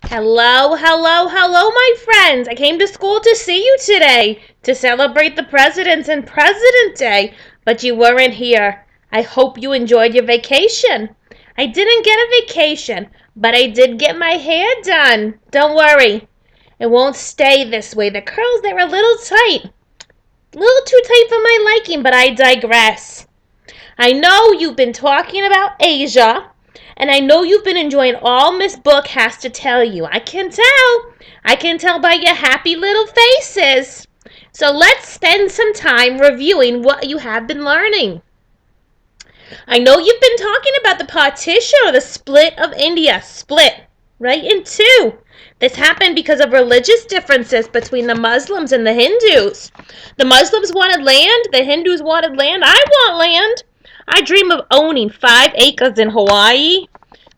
Hello, hello, hello, my friends. I came to school to see you today to celebrate the presidents and President Day, but you weren't here. I hope you enjoyed your vacation. I didn't get a vacation, but I did get my hair done. Don't worry. It won't stay this way. The curls, they're a little tight. A little too tight for my liking, but I digress. I know you've been talking about Asia, and I know you've been enjoying all Miss Book has to tell you. I can tell. I can tell by your happy little faces. So let's spend some time reviewing what you have been learning. I know you've been talking about the partition or the split of India. Split right in two. This happened because of religious differences between the Muslims and the Hindus. The Muslims wanted land, the Hindus wanted land. I want land. I dream of owning 5 acres in Hawaii,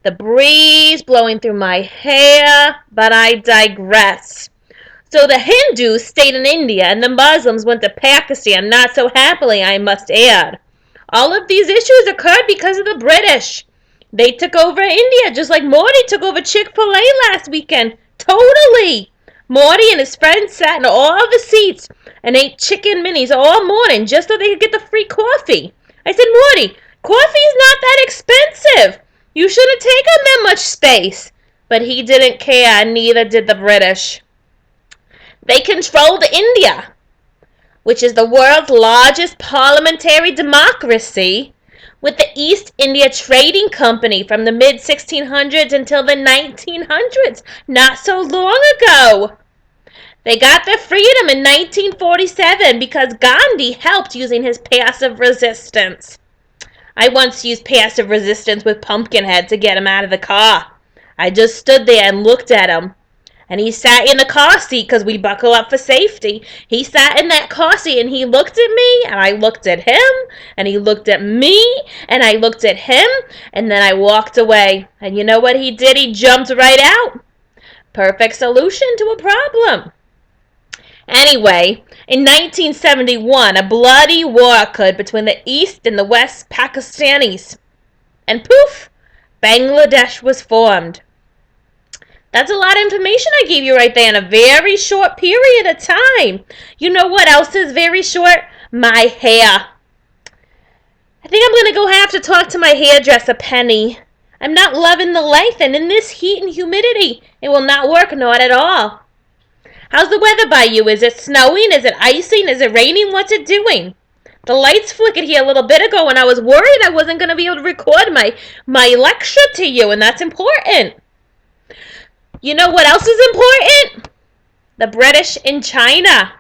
the breeze blowing through my hair, but I digress. So the Hindus stayed in India and the Muslims went to Pakistan, not so happily, I must add. All of these issues occurred because of the British. They took over India just like Morty took over Chick-fil-A last weekend. Totally. Morty and his friends sat in all the seats and ate chicken minis all morning just so they could get the free coffee. I said, Morty, coffee's not that expensive. You shouldn't take up that much space. But he didn't care, and neither did the British. They controlled India, which is the world's largest parliamentary democracy, with the East India Trading Company from the mid-1600s until the 1900s, not so long ago. They got their freedom in 1947 because Gandhi helped using his passive resistance. I once used passive resistance with Pumpkinhead to get him out of the car. I just stood there and looked at him. And he sat in the car seat because we buckle up for safety. He sat in that car seat and he looked at me and I looked at him and he looked at me and I looked at him and then I walked away. And you know what he did? He jumped right out. Perfect solution to a problem. Anyway, in 1971, a bloody war occurred between the East and the West Pakistanis. And poof, Bangladesh was formed. That's a lot of information I gave you right there in a very short period of time. You know what else is very short? My hair. I think I'm going to go have to talk to my hairdresser, Penny. I'm not loving the length, and in this heat and humidity, it will not work, not at all. How's the weather by you? Is it snowing? Is it icing? Is it raining? What's it doing? The lights flickered here a little bit ago, and I was worried I wasn't going to be able to record my lecture to you, and that's important. You know what else is important? The British in China.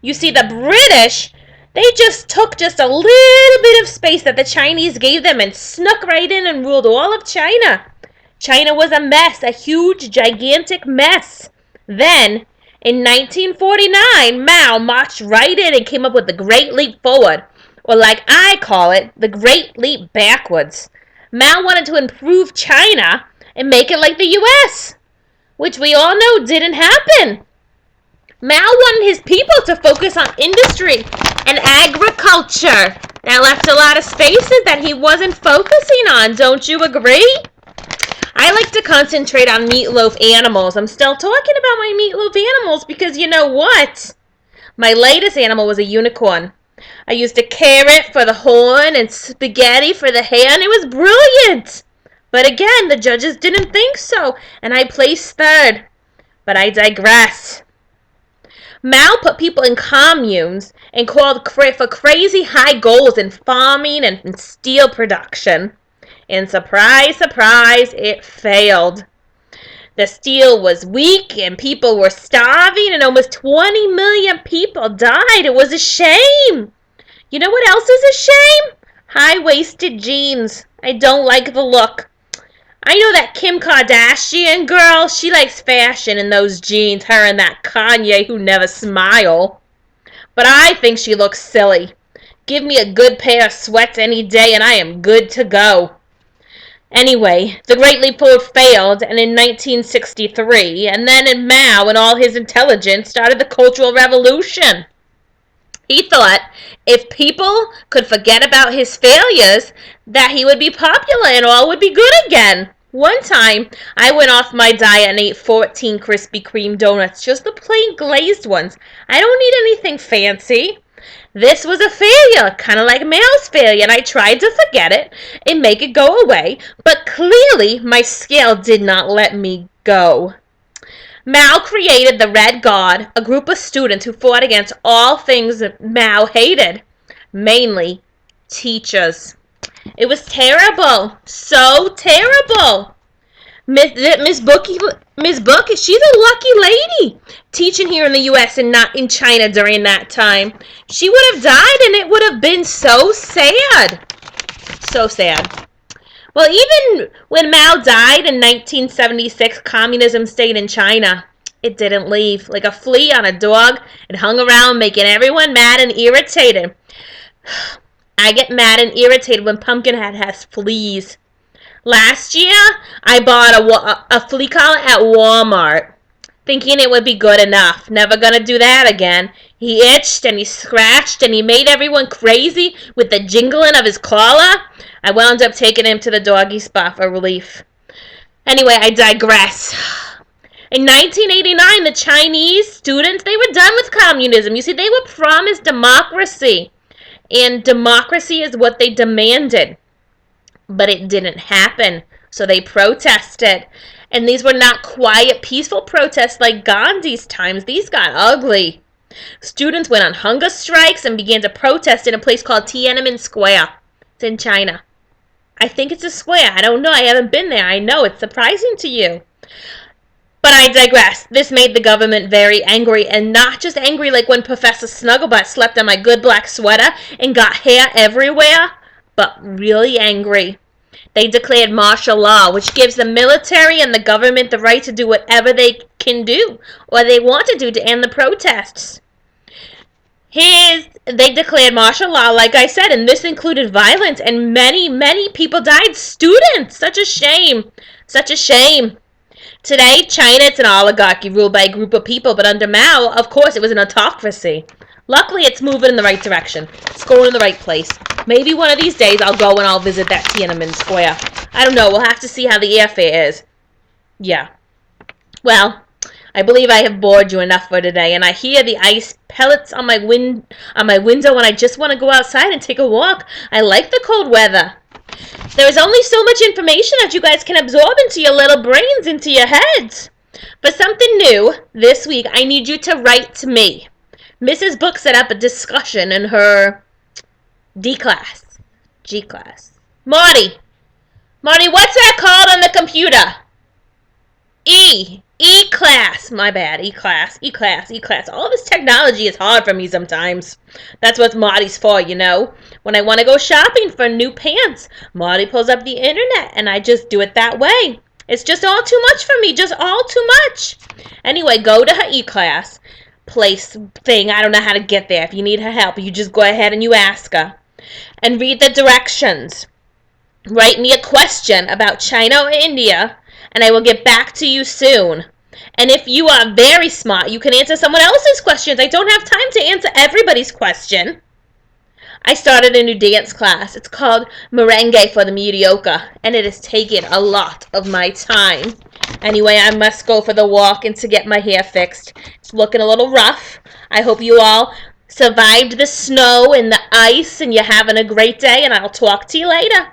You see, the British, they just took just a little bit of space that the Chinese gave them and snuck right in and ruled all of China. China was a mess, a huge, gigantic mess. Then, in 1949, Mao marched right in and came up with the Great Leap Forward, or like I call it, the Great Leap Backwards. Mao wanted to improve China and make it like the U.S., which we all know didn't happen. Mao wanted his people to focus on industry and agriculture. That left a lot of spaces that he wasn't focusing on. Don't you agree? I like to concentrate on meatloaf animals. I'm still talking about my meatloaf animals because you know what? My latest animal was a unicorn. I used a carrot for the horn and spaghetti for the hair, and it was brilliant. But again, the judges didn't think so, and I placed third. But I digress. Mao put people in communes and called for crazy high goals in farming and in steel production. And surprise, surprise, it failed. The steel was weak and people were starving and almost 20 million people died. It was a shame. You know what else is a shame? High-waisted jeans. I don't like the look. I know that Kim Kardashian girl, she likes fashion in those jeans, her and that Kanye who never smile. But I think she looks silly. Give me a good pair of sweats any day and I am good to go. Anyway, the Great Leap Forward failed, and in 1963, and then in Mao and all his intelligence started the Cultural Revolution. He thought if people could forget about his failures, that he would be popular and all would be good again. One time, I went off my diet and ate 14 Krispy Kreme donuts, just the plain glazed ones. I don't need anything fancy. This was a failure, kind of like Mal's failure, and I tried to forget it and make it go away, but clearly my scale did not let me go. Mao created the Red Guard, a group of students who fought against all things that Mao hated, mainly teachers. It was terrible, so terrible. Miss Book, she's a lucky lady teaching here in the U.S. and not in China during that time. She would have died, and it would have been so sad. So sad. Well, even when Mao died in 1976, communism stayed in China. It didn't leave. Like a flea on a dog, it hung around, making everyone mad and irritated. I get mad and irritated when Pumpkinhead has fleas. Last year, I bought a flea collar at Walmart, thinking it would be good enough. Never gonna do that again. He itched and he scratched and he made everyone crazy with the jingling of his collar. I wound up taking him to the doggy spa for relief. Anyway, I digress. In 1989, the Chinese students, they were done with communism. You see, they were promised democracy. And democracy is what they demanded. But it didn't happen. So they protested. And these were not quiet, peaceful protests like Gandhi's times. These got ugly. Students went on hunger strikes and began to protest in a place called Tiananmen Square. It's in China. I think it's a square. I don't know. I haven't been there. I know. It's surprising to you. But I digress. This made the government very angry, and not just angry like when Professor Snugglebutt slept on my good black sweater and got hair everywhere, but really angry. They declared martial law, which gives the military and the government the right to do whatever they can do or they want to do to end the protests. They declared martial law, like I said, and this included violence, and many, many people died. Students! Such a shame. Such a shame. Today, China, it's an oligarchy ruled by a group of people, but under Mao, of course, it was an autocracy. Luckily, it's moving in the right direction. It's going in the right place. Maybe one of these days I'll go and I'll visit that Tiananmen Square. I don't know. We'll have to see how the airfare is. Yeah. Well, I believe I have bored you enough for today, and I hear the ice pellets on my window, and I just want to go outside and take a walk. I like the cold weather. There is only so much information that you guys can absorb into your little brains, into your heads. For something new, this week, I need you to write to me. Mrs. Book set up a discussion in her G class. Marty, what's that called on the computer? E-class. My bad. E-class. All this technology is hard for me sometimes. That's what Marty's for, you know. When I want to go shopping for new pants, Marty pulls up the internet, and I just do it that way. It's just all too much for me. Just all too much. Anyway, go to her E-class place thing. I don't know how to get there. If you need her help, you just go ahead and you ask her. And read the directions. Write me a question about China or India, and I will get back to you soon. And if you are very smart, you can answer someone else's questions. I don't have time to answer everybody's question. I started a new dance class. It's called Merengue for the Mediocre, and it has taken a lot of my time. Anyway, I must go for the walk and to get my hair fixed. It's looking a little rough. I hope you all survived the snow and the ice, and you're having a great day, and I'll talk to you later.